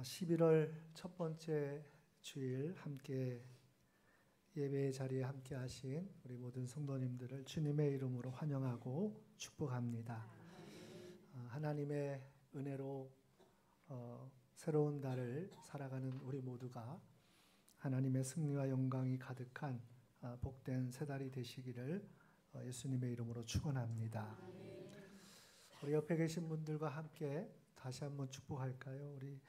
11월 첫 번째 주일 함께 예배의 자리에 함께 하신 우리 모든 성도님들을 주님의 이름으로 환영하고 축복합니다. 하나님의 은혜로 새로운 달을 살아가는 우리 모두가 하나님의 승리와 영광이 가득한 복된 새 달이 되시기를 예수님의 이름으로 축원합니다. 우리 옆에 계신 분들과 함께 다시 한번 축복할까요? 우리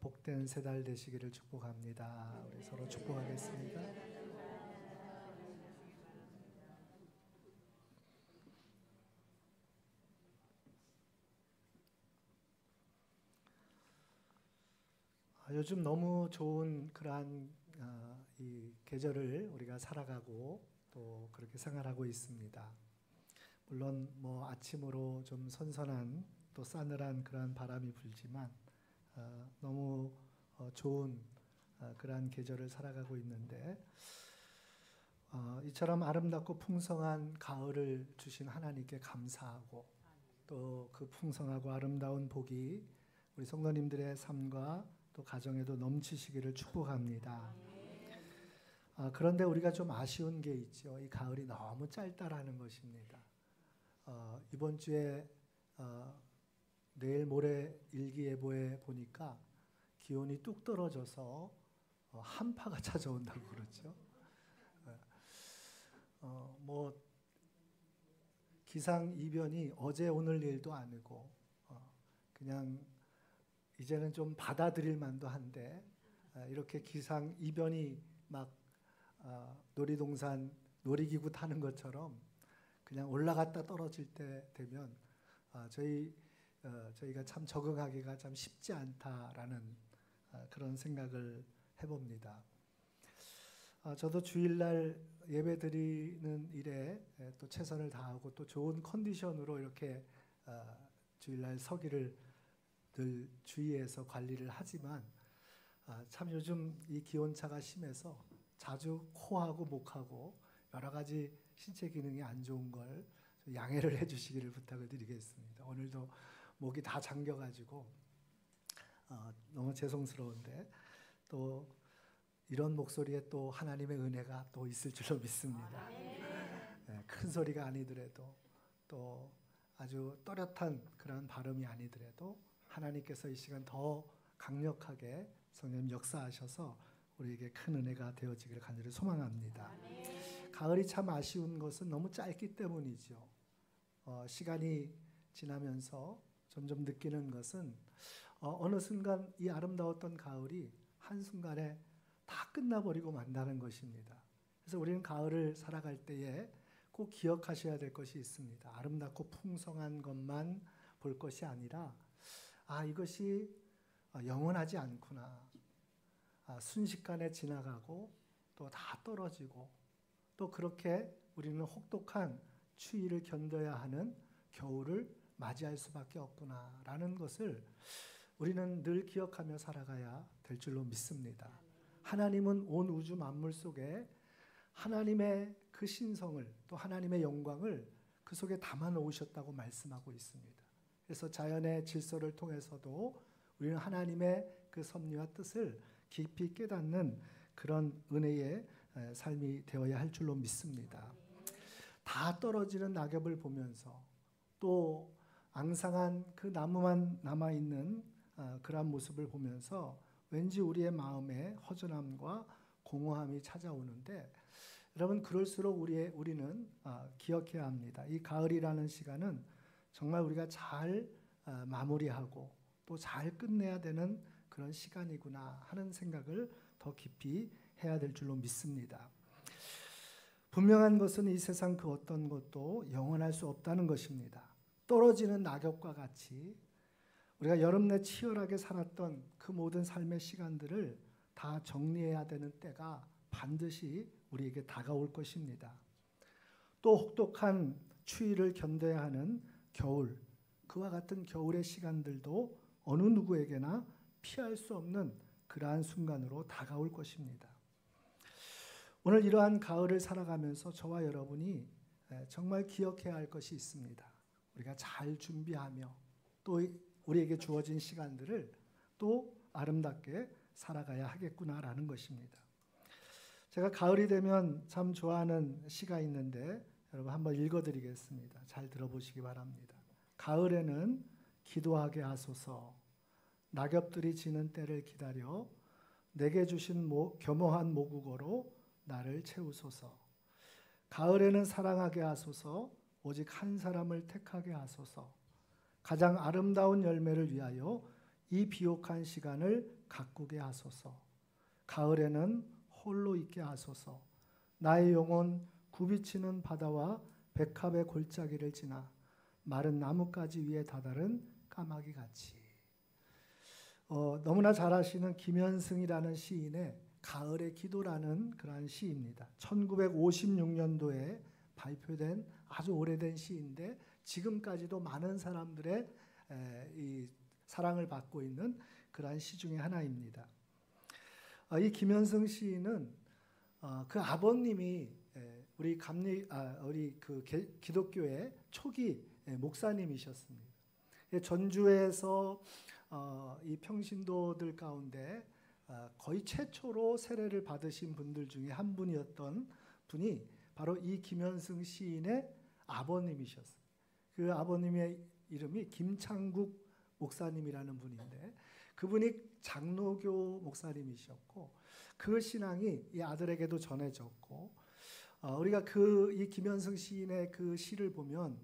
복된 새 달 되시기를 축복합니다. 우리 서로 축복하겠습니다. 요즘 너무 좋은 그러한 이 계절을 우리가 살아가고 또 그렇게 생활하고 있습니다. 물론 뭐 아침으로 좀 선선한 또 싸늘한 그러한 바람이 불지만 너무 좋은 그러한 계절을 살아가고 있는데 이처럼 아름답고 풍성한 가을을 주신 하나님께 감사하고 또 그 풍성하고 아름다운 복이 우리 성도님들의 삶과 또 가정에도 넘치시기를 축복합니다. 그런데 우리가 좀 아쉬운 게 있죠. 이 가을이 너무 짧다라는 것입니다. 이번 주에 내일 모레 일기예보에 보니까 기온이 뚝 떨어져서 한파가 찾아온다고 그러죠. 뭐 기상 이변이 어제 오늘 일도 아니고 그냥 이제는 좀 받아들일 만도 한데 이렇게 기상 이변이 막 놀이동산 놀이기구 타는 것처럼 그냥 올라갔다 떨어질 때 되면 저희가 참 적응하기가 참 쉽지 않다라는 그런 생각을 해봅니다. 저도 주일날 예배 드리는 일에 또 최선을 다하고 또 좋은 컨디션으로 이렇게 주일날 서기를 늘 주의해서 관리를 하지만 참 요즘 이 기온차가 심해서 자주 코하고 목하고 여러 가지 신체 기능이 안 좋은 걸 양해를 해주시기를 부탁을 드리겠습니다. 오늘도 목이 다 잠겨가지고 너무 죄송스러운데 또 이런 목소리에 또 하나님의 은혜가 또 있을 줄로 믿습니다. 큰 소리가 아니더라도 또 아주 또렷한 그런 발음이 아니더라도 하나님께서 이 시간 더 강력하게 성령 역사하셔서 우리에게 큰 은혜가 되어지기를 간절히 소망합니다. 가을이 참 아쉬운 것은 너무 짧기 때문이죠. 시간이 지나면서 점점 느끼는 것은 어느 순간 이 아름다웠던 가을이 한순간에 다 끝나버리고 만다는 것입니다. 그래서 우리는 가을을 살아갈 때에 꼭 기억하셔야 될 것이 있습니다. 아름답고 풍성한 것만 볼 것이 아니라 이것이 영원하지 않구나. 순식간에 지나가고 또 다 떨어지고 또 그렇게 우리는 혹독한 추위를 견뎌야 하는 겨울을 맞이할 수밖에 없구나라는 것을 우리는 늘 기억하며 살아가야 될 줄로 믿습니다. 하나님은 온 우주 만물 속에 하나님의 그 신성을 또 하나님의 영광을 그 속에 담아 놓으셨다고 말씀하고 있습니다. 그래서 자연의 질서를 통해서도 우리는 하나님의 그 섭리와 뜻을 깊이 깨닫는 그런 은혜의 삶이 되어야 할 줄로 믿습니다. 다 떨어지는 낙엽을 보면서 또 앙상한 그 나무만 남아있는 그런 모습을 보면서 왠지 우리의 마음에 허전함과 공허함이 찾아오는데 여러분 그럴수록 우리는 기억해야 합니다. 이 가을이라는 시간은 정말 우리가 잘 마무리하고 또 잘 끝내야 되는 그런 시간이구나 하는 생각을 더 깊이 해야 될 줄로 믿습니다. 분명한 것은 이 세상 그 어떤 것도 영원할 수 없다는 것입니다. 떨어지는 낙엽과 같이 우리가 여름 내 치열하게 살았던 그 모든 삶의 시간들을 다 정리해야 되는 때가 반드시 우리에게 다가올 것입니다. 또 혹독한 추위를 견뎌야 하는 겨울, 그와 같은 겨울의 시간들도 어느 누구에게나 피할 수 없는 그러한 순간으로 다가올 것입니다. 오늘 이러한 가을을 살아가면서 저와 여러분이 정말 기억해야 할 것이 있습니다. 우리가 잘 준비하며 또 우리에게 주어진 시간들을 또 아름답게 살아가야 하겠구나라는 것입니다. 제가 가을이 되면 참 좋아하는 시가 있는데 여러분 한번 읽어드리겠습니다. 잘 들어보시기 바랍니다. 가을에는 기도하게 하소서. 낙엽들이 지는 때를 기다려 내게 주신 겸허한 모국어로 나를 채우소서. 가을에는 사랑하게 하소서. 오직 한 사람을 택하게 하소서. 가장 아름다운 열매를 위하여 이 비옥한 시간을 가꾸게 하소서. 가을에는 홀로 있게 하소서. 나의 영혼 굽이치는 바다와 백합의 골짜기를 지나 마른 나뭇가지 위에 다다른 까마귀 같이. 너무나 잘 아시는 김현승이라는 시인의 가을의 기도라는 그러한 시입니다. 1956년도에 발표된 아주 오래된 시인데 지금까지도 많은 사람들의 이 사랑을 받고 있는 그러한 시 중에 하나입니다. 이 김현승 시인은 그 아버님이 우리 그 기독교의 초기 목사님이셨습니다. 전주에서 이 평신도들 가운데 거의 최초로 세례를 받으신 분들 중에 한 분이었던 분이 바로 이 김현승 시인의 아버님이셨어요. 그 아버님의 이름이 김창국 목사님이라는 분인데 그분이 장로교 목사님이셨고 그 신앙이 이 아들에게도 전해졌고 우리가 이 김현승 시인의 그 시를 보면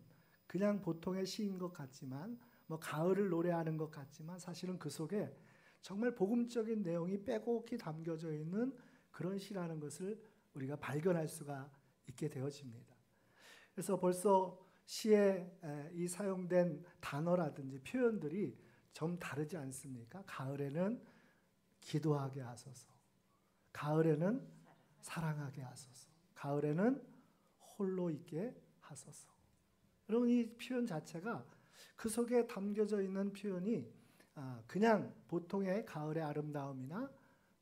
그냥 보통의 시인 것 같지만 가을을 노래하는 것 같지만 사실은 그 속에 정말 복음적인 내용이 빼곡히 담겨져 있는 그런 시라는 것을 우리가 발견할 수가 있게 되어집니다. 그래서 벌써 시에 이 사용된 단어라든지 표현들이 좀 다르지 않습니까? 가을에는 기도하게 하소서. 가을에는 사랑하게 하소서. 가을에는 홀로 있게 하소서. 여러분 이 표현 자체가 그 속에 담겨져 있는 표현이 그냥 보통의 가을의 아름다움이나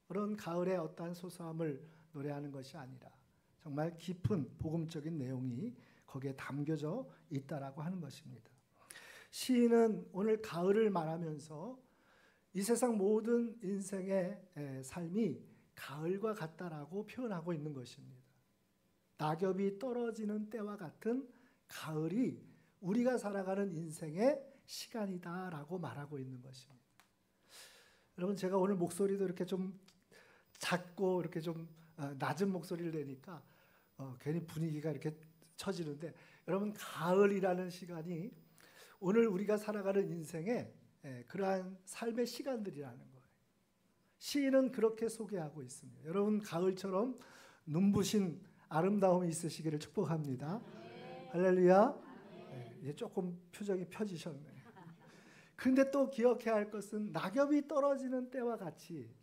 그런 가을의 어떠한 소소함을 노래하는 것이 아니라 정말 깊은 복음적인 내용이 거기에 담겨져 있다라고 하는 것입니다. 시인은 오늘 가을을 말하면서 이 세상 모든 인생의 삶이 가을과 같다라고 표현하고 있는 것입니다. 낙엽이 떨어지는 때와 같은 가을이 우리가 살아가는 인생의 시간이다라고 말하고 있는 것입니다. 여러분 제가 오늘 목소리도 이렇게 좀 작고 이렇게 좀 낮은 목소리를 내니까 괜히 분위기가 이렇게 처지는데 여러분 가을이라는 시간이 오늘 우리가 살아가는 인생의 그러한 삶의 시간들이라는 거예요. 시인은 그렇게 소개하고 있습니다. 여러분 가을처럼 눈부신 아름다움이 있으시기를 축복합니다. 할렐루야. 이제 조금 표정이 펴지셨네. 그런데 또 기억해야 할 것은 낙엽이 떨어지는 때와 같이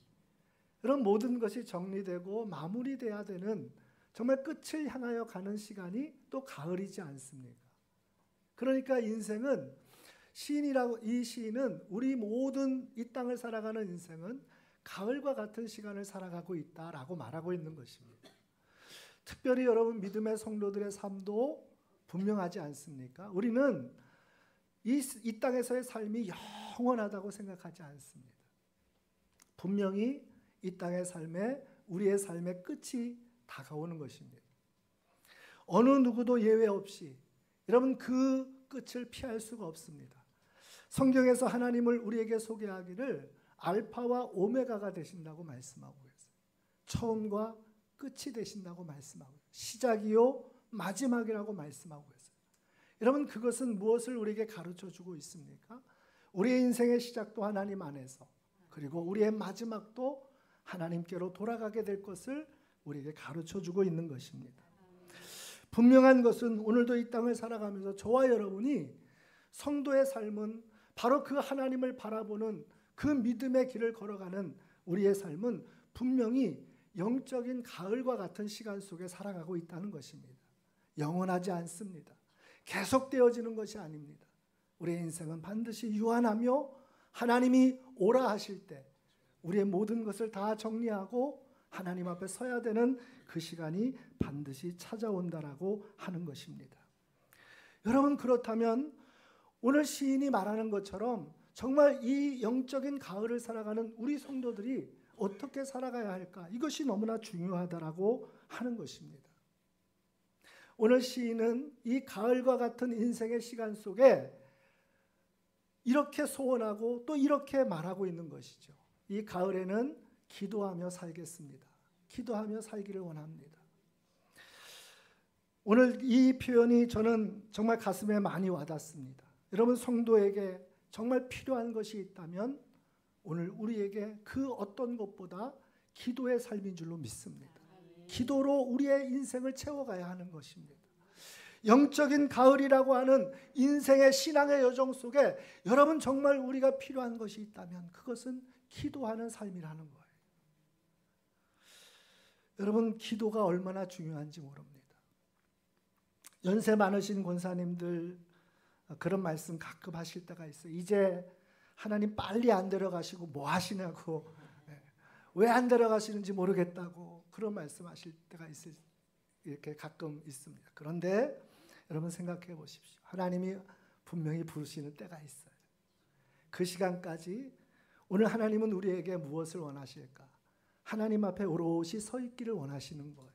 그런 모든 것이 정리되고 마무리돼야 되는 정말 끝을 향하여 가는 시간이 또 가을이지 않습니까? 그러니까 인생은 이 시인은 우리 모든 이 땅을 살아가는 인생은 가을과 같은 시간을 살아가고 있다라고 말하고 있는 것입니다. 특별히 여러분 믿음의 성도들의 삶도 분명하지 않습니까? 우리는 이 땅에서의 삶이 영원하다고 생각하지 않습니다. 분명히 이 땅의 삶에 우리의 삶의 끝이 다가오는 것입니다. 어느 누구도 예외 없이 여러분 그 끝을 피할 수가 없습니다. 성경에서 하나님을 우리에게 소개하기를 알파와 오메가가 되신다고 말씀하고 있어요. 처음과 끝이 되신다고 말씀하고 있어요. 시작이요 마지막이라고 말씀하고 있어요. 여러분 그것은 무엇을 우리에게 가르쳐주고 있습니까? 우리의 인생의 시작도 하나님 안에서 그리고 우리의 마지막도 하나님께로 돌아가게 될 것을 우리에게 가르쳐주고 있는 것입니다. 분명한 것은 오늘도 이 땅을 살아가면서 저와 여러분이 성도의 삶은 바로 그 하나님을 바라보는 그 믿음의 길을 걸어가는 우리의 삶은 분명히 영적인 가을과 같은 시간 속에 살아가고 있다는 것입니다. 영원하지 않습니다. 계속되어지는 것이 아닙니다. 우리의 인생은 반드시 유한하며 하나님이 오라 하실 때 우리의 모든 것을 다 정리하고 하나님 앞에 서야 되는 그 시간이 반드시 찾아온다라고 하는 것입니다. 여러분 그렇다면 오늘 시인이 말하는 것처럼 정말 이 영적인 가을을 살아가는 우리 성도들이 어떻게 살아가야 할까? 이것이 너무나 중요하다라고 하는 것입니다. 오늘 시인은 이 가을과 같은 인생의 시간 속에 이렇게 소원하고 또 이렇게 말하고 있는 것이죠. 이 가을에는 기도하며 살겠습니다. 기도하며 살기를 원합니다. 오늘 이 표현이 저는 정말 가슴에 많이 와닿습니다. 여러분 성도에게 정말 필요한 것이 있다면 오늘 우리에게 그 어떤 것보다 기도의 삶인 줄로 믿습니다. 기도로 우리의 인생을 채워가야 하는 것입니다. 영적인 가을이라고 하는 인생의 신앙의 여정 속에 여러분 정말 우리가 필요한 것이 있다면 그것은 기도하는 삶이라는 거예요. 여러분 기도가 얼마나 중요한지 모릅니다. 연세 많으신 권사님들 그런 말씀 가끔 하실 때가 있어요. 이제 하나님 빨리 안 데려가시고 뭐 하시냐고, 왜 안 데려가시는지 모르겠다고 그런 말씀하실 때가 이렇게 가끔 있습니다. 그런데 여러분 생각해 보십시오. 하나님이 분명히 부르시는 때가 있어요. 그 시간까지 오늘 하나님은 우리에게 무엇을 원하실까? 하나님 앞에 오롯이 서 있기를 원하시는 거예요.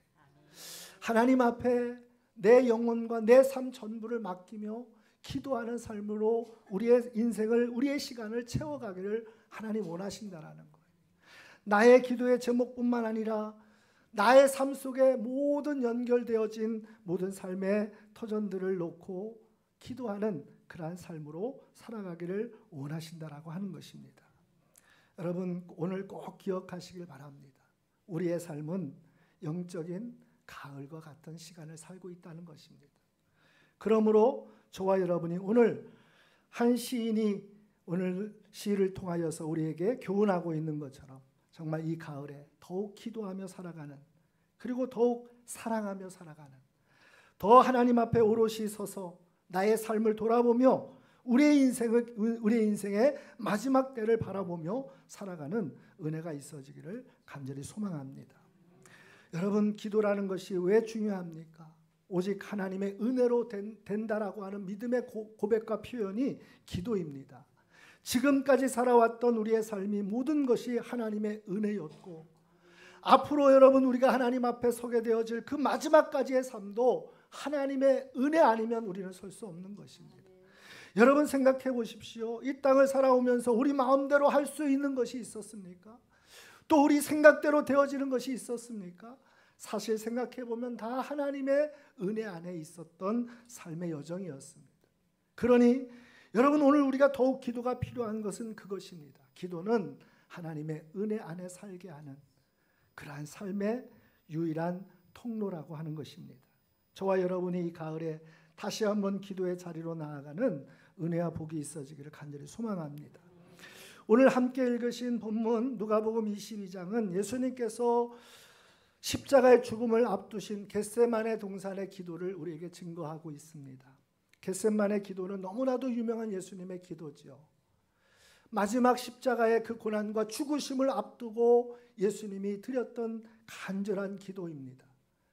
하나님 앞에 내 영혼과 내 삶 전부를 맡기며 기도하는 삶으로 우리의 인생을, 우리의 시간을 채워가기를 하나님 원하신다라는 거예요. 나의 기도의 제목뿐만 아니라 나의 삶 속에 모든 연결되어진 모든 삶의 터전들을 놓고 기도하는 그러한 삶으로 살아가기를 원하신다라고 하는 것입니다. 여러분 오늘 꼭 기억하시길 바랍니다. 우리의 삶은 영적인 가을과 같은 시간을 살고 있다는 것입니다. 그러므로 저와 여러분이 오늘 한 시인이 오늘 시를 통하여서 우리에게 교훈하고 있는 것처럼 정말 이 가을에 더욱 기도하며 살아가는, 그리고 더욱 사랑하며 살아가는, 더 하나님 앞에 오롯이 서서 나의 삶을 돌아보며 우리의 인생의 마지막 때를 바라보며 살아가는 은혜가 있어지기를 간절히 소망합니다. 여러분 기도라는 것이 왜 중요합니까? 오직 하나님의 은혜로 된다라고 하는 믿음의 고백과 표현이 기도입니다. 지금까지 살아왔던 우리의 삶이 모든 것이 하나님의 은혜였고 앞으로 여러분 우리가 하나님 앞에 서게 되어질 그 마지막까지의 삶도 하나님의 은혜 아니면 우리는 설 수 없는 것입니다. 여러분 생각해 보십시오. 이 땅을 살아오면서 우리 마음대로 할 수 있는 것이 있었습니까? 또 우리 생각대로 되어지는 것이 있었습니까? 사실 생각해 보면 다 하나님의 은혜 안에 있었던 삶의 여정이었습니다. 그러니 여러분 오늘 우리가 더욱 기도가 필요한 것은 그것입니다. 기도는 하나님의 은혜 안에 살게 하는 그러한 삶의 유일한 통로라고 하는 것입니다. 저와 여러분이 이 가을에 다시 한번 기도의 자리로 나아가는 은혜와 복이 있어지기를 간절히 소망합니다. 오늘 함께 읽으신 본문 누가복음 22장은 예수님께서 십자가의 죽음을 앞두신 겟세마네 동산의 기도를 우리에게 증거하고 있습니다. 겟세마네 기도는 너무나도 유명한 예수님의 기도지요. 마지막 십자가의 그 고난과 죽으심을 앞두고 예수님이 드렸던 간절한 기도입니다.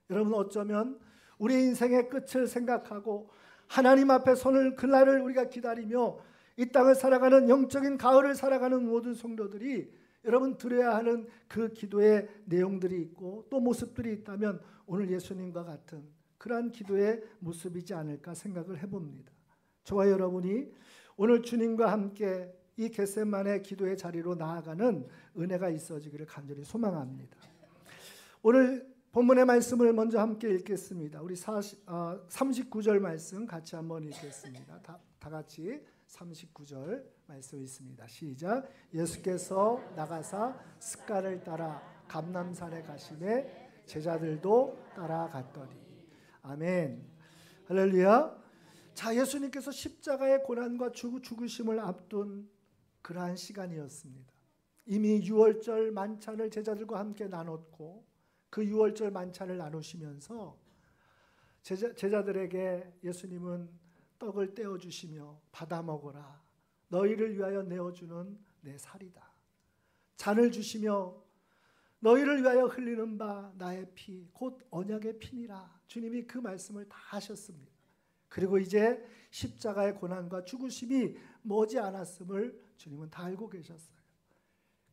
여러분 어쩌면 우리 인생의 끝을 생각하고 하나님 앞에 서는 그날을 우리가 기다리며 이 땅을 살아가는 영적인 가을을 살아가는 모든 성도들이 여러분 드려야 하는 그 기도의 내용들이 있고 또 모습들이 있다면 오늘 예수님과 같은 그러한 기도의 모습이지 않을까 생각을 해봅니다. 저와 여러분이 오늘 주님과 함께 이 겟세마네 기도의 자리로 나아가는 은혜가 있어지기를 간절히 소망합니다. 오늘 본문의 말씀을 먼저 함께 읽겠습니다. 우리 39절 말씀 같이 한번 읽겠습니다. 다 같이 39절 말씀 있습니다. 시작. 예수께서 나가사 습가를 따라 감람산에 가시매 제자들도 따라갔더니. 아멘. 할렐루야. 자, 예수님께서 십자가의 고난과 죽으심을 앞둔 그러한 시간이었습니다. 이미 유월절 만찬을 제자들과 함께 나눴고 그 유월절 만찬을 나누시면서 제자들에게 예수님은 떡을 떼어주시며 받아 먹어라. 너희를 위하여 내어주는 내 살이다. 잔을 주시며 너희를 위하여 흘리는 바 나의 피 곧 언약의 피니라. 주님이 그 말씀을 다 하셨습니다. 그리고 이제 십자가의 고난과 죽으심이 머지 않았음을 주님은 다 알고 계셨어요.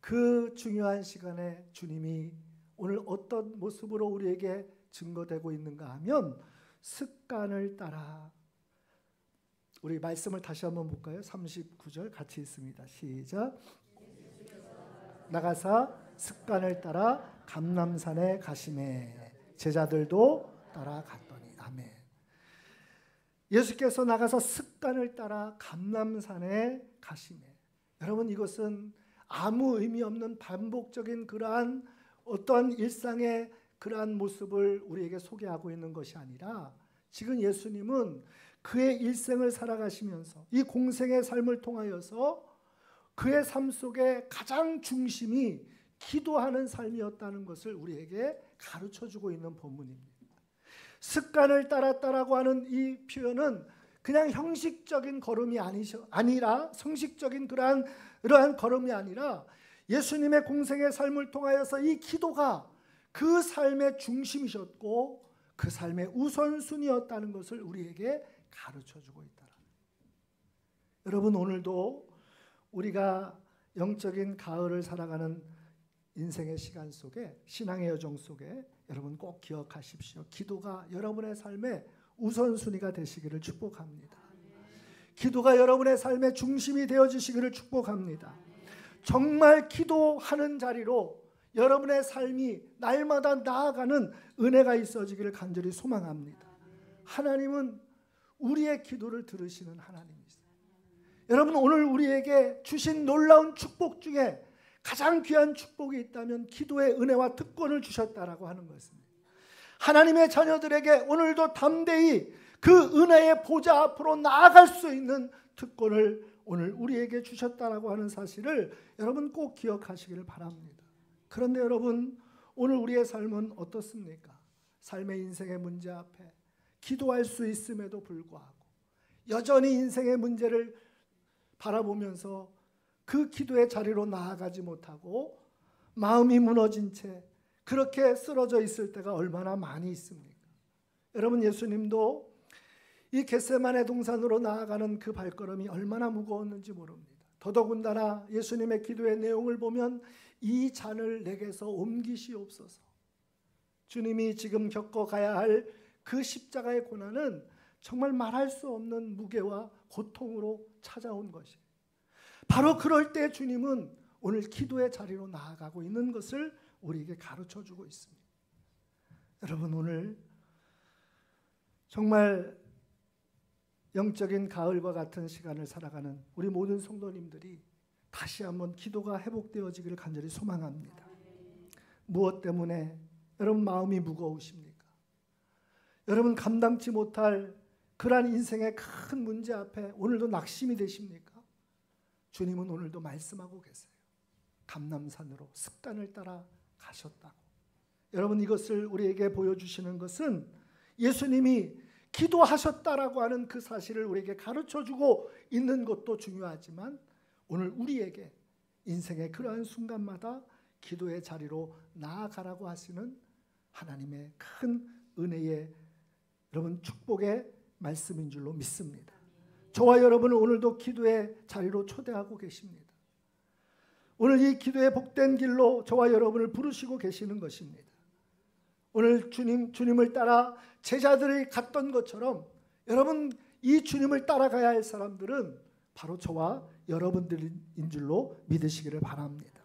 그 중요한 시간에 주님이 오늘 어떤 모습으로 우리에게 증거되고 있는가 하면 습관을 따라, 우리 말씀을 다시 한번 볼까요? 39절 같이 있습니다. 시작. 나가사 습관을 따라 감람산에 가시매 제자들도 따라갔더니. 아멘. 예수께서 나가서 습관을 따라 감람산에 가시매. 여러분, 이것은 아무 의미 없는 반복적인 그러한 어떤 일상의 그러한 모습을 우리에게 소개하고 있는 것이 아니라, 지금 예수님은 그의 일생을 살아가시면서 이 공생의 삶을 통하여서 그의 삶 속에 가장 중심이 기도하는 삶이었다는 것을 우리에게 가르쳐주고 있는 본문입니다. 습관을 따랐다라고 하는 이 표현은 그냥 형식적인 걸음이 아니라, 성식적인 그러한 걸음이 아니라 예수님의 공생의 삶을 통하여서 이 기도가 그 삶의 중심이셨고 그 삶의 우선순위였다는 것을 우리에게 가르쳐주고 있다. 여러분, 오늘도 우리가 영적인 가을을 살아가는 인생의 시간 속에, 신앙의 여정 속에 여러분 꼭 기억하십시오. 기도가 여러분의 삶의 우선순위가 되시기를 축복합니다. 기도가 여러분의 삶의 중심이 되어지시기를 축복합니다. 정말 기도하는 자리로 여러분의 삶이 날마다 나아가는 은혜가 있어지기를 간절히 소망합니다. 하나님은 우리의 기도를 들으시는 하나님이세요. 여러분, 오늘 우리에게 주신 놀라운 축복 중에 가장 귀한 축복이 있다면 기도의 은혜와 특권을 주셨다라고 하는 것입니다. 하나님의 자녀들에게 오늘도 담대히 그 은혜의 보좌 앞으로 나아갈 수 있는 특권을 오늘 우리에게 주셨다라고 하는 사실을 여러분 꼭 기억하시기를 바랍니다. 그런데 여러분, 오늘 우리의 삶은 어떻습니까? 삶의 인생의 문제 앞에 기도할 수 있음에도 불구하고 여전히 인생의 문제를 바라보면서 그 기도의 자리로 나아가지 못하고 마음이 무너진 채 그렇게 쓰러져 있을 때가 얼마나 많이 있습니까? 여러분, 예수님도 이 겟세마네 동산으로 나아가는 그 발걸음이 얼마나 무거웠는지 모릅니다. 더더군다나 예수님의 기도의 내용을 보면 이 잔을 내게서 옮기시옵소서. 주님이 지금 겪어가야 할 그 십자가의 고난은 정말 말할 수 없는 무게와 고통으로 찾아온 것이에요. 바로 그럴 때 주님은 오늘 기도의 자리로 나아가고 있는 것을 우리에게 가르쳐주고 있습니다. 여러분, 오늘 정말 영적인 가을과 같은 시간을 살아가는 우리 모든 성도님들이 다시 한번 기도가 회복되어지기를 간절히 소망합니다. 무엇 때문에 여러분 마음이 무거우십니까? 여러분 감당치 못할 그러한 인생의 큰 문제 앞에 오늘도 낙심이 되십니까? 주님은 오늘도 말씀하고 계세요. 감람산으로 습관을 따라 가셨다고. 여러분, 이것을 우리에게 보여주시는 것은 예수님이 기도하셨다라고 하는 그 사실을 우리에게 가르쳐주고 있는 것도 중요하지만, 오늘 우리에게 인생의 그러한 순간마다 기도의 자리로 나아가라고 하시는 하나님의 큰 은혜의 여러분 축복의 말씀인 줄로 믿습니다. 저와 여러분은 오늘도 기도의 자리로 초대하고 계십니다. 오늘 이 기도의 복된 길로 저와 여러분을 부르시고 계시는 것입니다. 오늘 주님을 따라 제자들이 갔던 것처럼 여러분, 이 주님을 따라가야 할 사람들은 바로 저와 여러분들인 줄로 믿으시기를 바랍니다.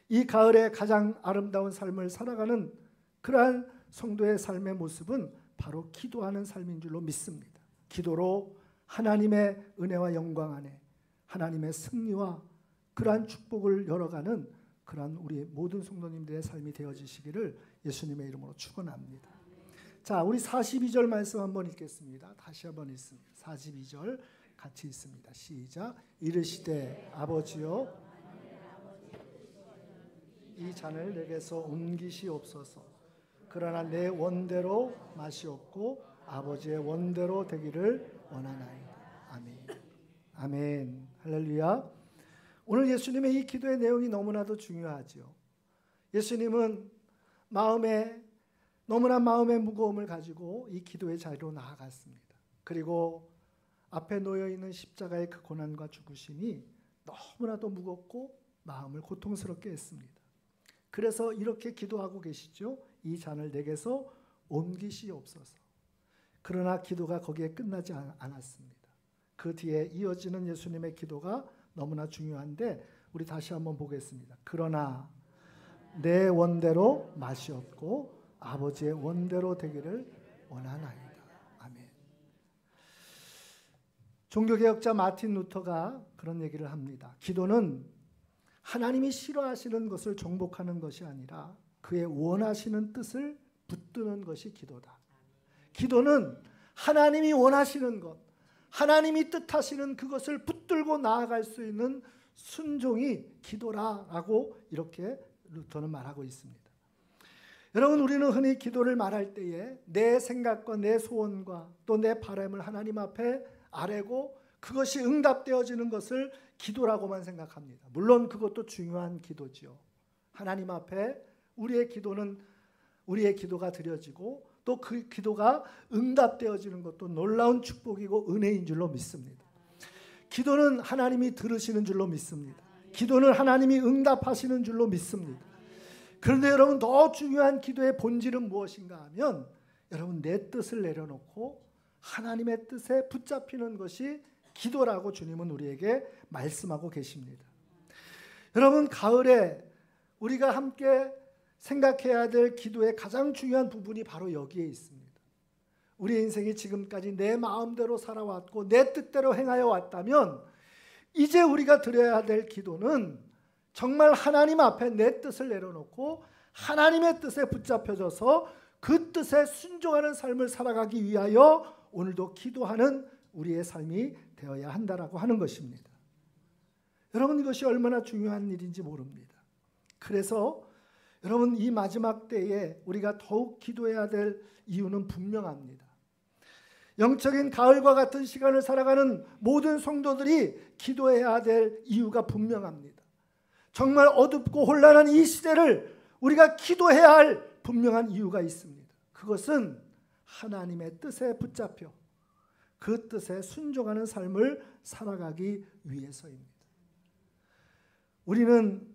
이 가을에 가장 아름다운 삶을 살아가는 그러한 성도의 삶의 모습은 바로 기도하는 삶인 줄로 믿습니다. 기도로 하나님의 은혜와 영광 안에 하나님의 승리와 그러한 축복을 열어가는 그러한 우리 모든 성도님들의 삶이 되어지시기를 예수님의 이름으로 축원합니다. 자, 우리 42절 말씀 한번 읽겠습니다. 다시 한번 읽습니다. 42절 같이 읽습니다. 시작. 이르시되 아버지여, 이 잔을 내게서 옮기시옵소서. 그러나 내 원대로 마시옵고 아버지의 원대로 되기를 원하나이다. 아멘. 아멘. 할렐루야. 오늘 예수님의 이 기도의 내용이 너무나도 중요하죠. 예수님은 너무나 마음의 무거움을 가지고 이 기도의 자리로 나아갔습니다. 그리고 앞에 놓여 있는 십자가의 그 고난과 죽으심이 너무나도 무겁고 마음을 고통스럽게 했습니다. 그래서 이렇게 기도하고 계시죠. 이 잔을 내게서 옮기시옵소서. 그러나 기도가 거기에 끝나지 않았습니다. 그 뒤에 이어지는 예수님의 기도가 너무나 중요한데 우리 다시 한번 보겠습니다. 그러나 내 원대로 마시옵고 아버지의 원대로 되기를 원하나이다. 아멘. 종교개혁자 마틴 루터가 그런 얘기를 합니다. 기도는 하나님이 싫어하시는 것을 정복하는 것이 아니라 그의 원하시는 뜻을 붙드는 것이 기도다. 기도는 하나님이 원하시는 것, 하나님이 뜻하시는 그것을 붙들고 나아갈 수 있는 순종이 기도라라고 이렇게 루터는 말하고 있습니다. 여러분, 우리는 흔히 기도를 말할 때에 내 생각과 내 소원과 또 내 바람을 하나님 앞에 아뢰고 그것이 응답되어지는 것을 기도라고만 생각합니다. 물론 그것도 중요한 기도지요. 하나님 앞에 우리의 기도가 드려지고 또 그 기도가 응답되어지는 것도 놀라운 축복이고 은혜인 줄로 믿습니다. 기도는 하나님이 들으시는 줄로 믿습니다. 기도는 하나님이 응답하시는 줄로 믿습니다. 그런데 여러분, 더 중요한 기도의 본질은 무엇인가 하면 여러분, 내 뜻을 내려놓고 하나님의 뜻에 붙잡히는 것이 기도라고 주님은 우리에게 말씀하고 계십니다. 여러분, 가을에 우리가 함께 생각해야 될 기도의 가장 중요한 부분이 바로 여기에 있습니다. 우리 인생이 지금까지 내 마음대로 살아왔고 내 뜻대로 행하여 왔다면 이제 우리가 드려야 될 기도는 정말 하나님 앞에 내 뜻을 내려놓고 하나님의 뜻에 붙잡혀져서 그 뜻에 순종하는 삶을 살아가기 위하여 오늘도 기도하는 우리의 삶이 되어야 한다라고 하는 것입니다. 여러분, 이것이 얼마나 중요한 일인지 모릅니다. 그래서 여러분, 이 마지막 때에 우리가 더욱 기도해야 될 이유는 분명합니다. 영적인 가을과 같은 시간을 살아가는 모든 성도들이 기도해야 될 이유가 분명합니다. 정말 어둡고 혼란한 이 시대를 우리가 기도해야 할 분명한 이유가 있습니다. 그것은 하나님의 뜻에 붙잡혀 그 뜻에 순종하는 삶을 살아가기 위해서입니다. 우리는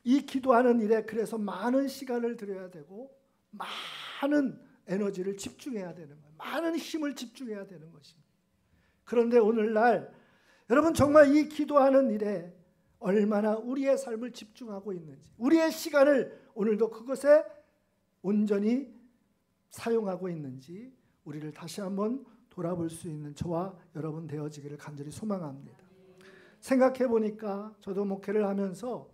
이 기도하는 일에 그래서 많은 시간을 들여야 되고 많은 에너지를 집중해야 되는 거예요. 많은 힘을 집중해야 되는 것입니다. 그런데 오늘날 여러분, 정말 이 기도하는 일에 얼마나 우리의 삶을 집중하고 있는지, 우리의 시간을 오늘도 그것에 온전히 사용하고 있는지 우리를 다시 한번 돌아볼 수 있는 저와 여러분 되어지기를 간절히 소망합니다. 생각해 보니까 저도 목회를 하면서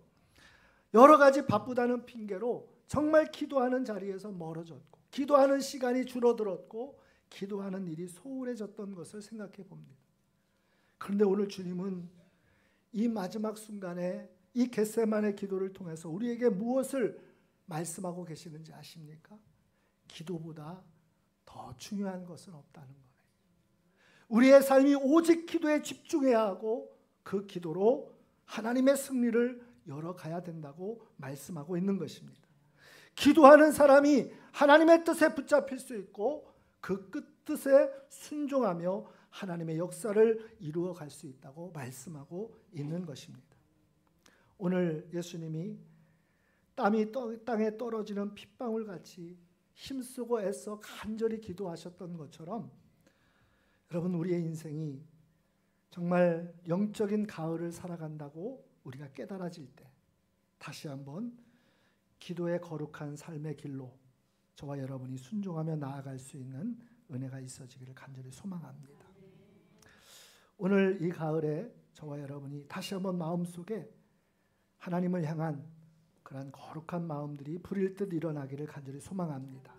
여러 가지 바쁘다는 핑계로 정말 기도하는 자리에서 멀어졌고 기도하는 시간이 줄어들었고 기도하는 일이 소홀해졌던 것을 생각해 봅니다. 그런데 오늘 주님은 이 마지막 순간에 이 겟세마네 기도를 통해서 우리에게 무엇을 말씀하고 계시는지 아십니까? 기도보다 더 중요한 것은 없다는 거예요. 우리의 삶이 오직 기도에 집중해야 하고 그 기도로 하나님의 승리를 열어가야 된다고 말씀하고 있는 것입니다. 기도하는 사람이 하나님의 뜻에 붙잡힐 수 있고 그 뜻에 순종하며 하나님의 역사를 이루어 갈 수 있다고 말씀하고 있는 것입니다. 오늘 예수님이 땀이 땅에 떨어지는 핏방울 같이 힘쓰고 애써 간절히 기도하셨던 것처럼 여러분, 우리의 인생이 정말 영적인 가을을 살아간다고 우리가 깨달아질 때 다시 한번 기도의 거룩한 삶의 길로 저와 여러분이 순종하며 나아갈 수 있는 은혜가 있어지기를 간절히 소망합니다. 오늘 이 가을에 저와 여러분이 다시 한번 마음속에 하나님을 향한 그러한 거룩한 마음들이 불일 듯 일어나기를 간절히 소망합니다.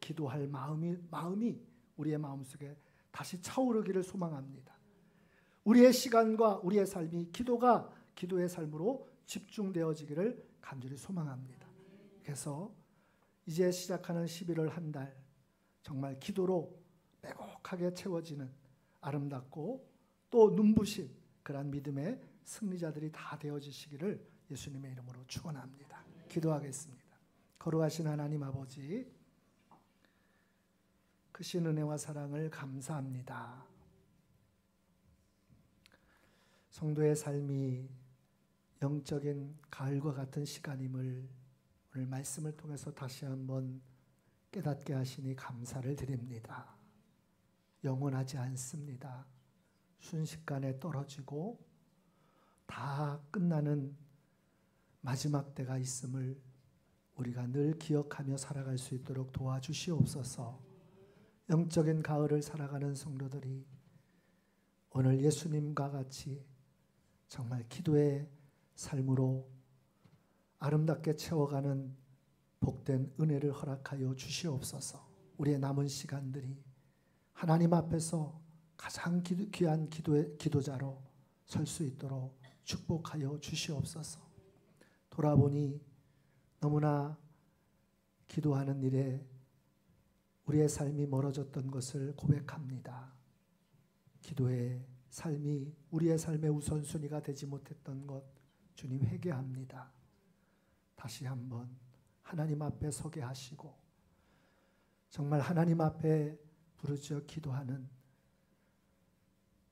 기도할 마음이 우리의 마음속에 다시 차오르기를 소망합니다. 우리의 시간과 우리의 삶이 기도의 삶으로 집중되어지기를 간절히 소망합니다. 그래서 이제 시작하는 11월 한 달 정말 기도로 빼곡하게 채워지는 아름답고 또 눈부신 그러한 믿음의 승리자들이 다 되어지시기를 예수님의 이름으로 축원합니다. 기도하겠습니다. 거룩하신 하나님 아버지, 크신 은혜와 사랑을 감사합니다. 성도의 삶이 영적인 가을과 같은 시간임을 오늘 말씀을 통해서 다시 한번 깨닫게 하시니 감사를 드립니다. 영원하지 않습니다. 순식간에 떨어지고 다 끝나는 마지막 때가 있음을 우리가 늘 기억하며 살아갈 수 있도록 도와주시옵소서. 영적인 가을을 살아가는 성도들이 오늘 예수님과 같이 정말 기도의 삶으로 아름답게 채워가는 복된 은혜를 허락하여 주시옵소서. 우리의 남은 시간들이 하나님 앞에서 가장 귀한 기도자로 설 수 있도록 축복하여 주시옵소서. 돌아보니 너무나 기도하는 일에 우리의 삶이 멀어졌던 것을 고백합니다. 기도의 삶이 우리의 삶의 우선순위가 되지 못했던 것 주님 회개합니다. 다시 한번 하나님 앞에 서게 하시고 정말 하나님 앞에 부르짖어 기도하는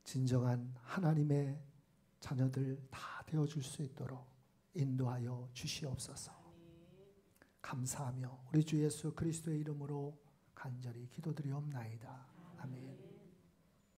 진정한 하나님의 자녀들 다 되어줄 수 있도록 인도하여 주시옵소서. 감사하며 우리 주 예수 그리스도의 이름으로 간절히 기도드리옵나이다. 아멘.